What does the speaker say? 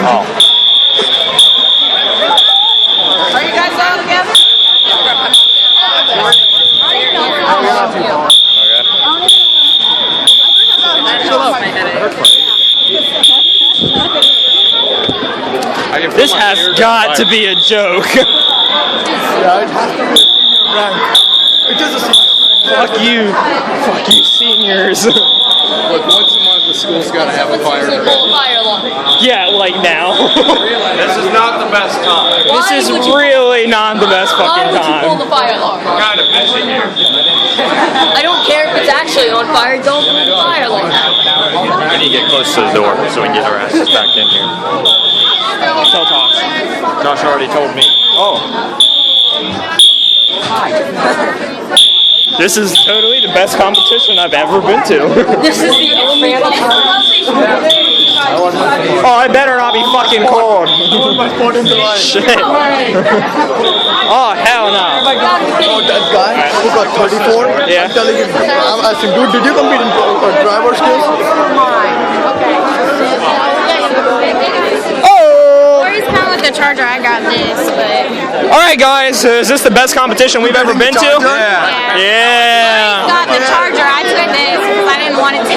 Oh. Are you guys all together? This has got to be a joke. Yeah, it has to be a senior prank. It is a senior. Fuck you. Fuck you, seniors. Look, once a month the school's got to have a fire drill. Fire alarm. Yeah, like now. This is not the best time. This is really not the best Why fucking would you pull time. the fire alarm? Kind of busy here. I don't care if it's actually on fire. Don't pull the fire alarm. We need to get close to the door so we can get our asses back in here. Tell Tosh. Josh already told me. Oh. This is totally the best competition I've ever been to. This is the only Oh, I better not be fucking cold. Shit. Oh, hell no. Oh, that guy who got 34? Yeah. I'm telling him, I'm asking, dude, did you compete in driver's skills? Oh! Or he's kind of like the charger. I got this, but Alright, guys, is this the best competition we've ever been to? yeah. Yeah. Got the charger. I took this because I didn't want to take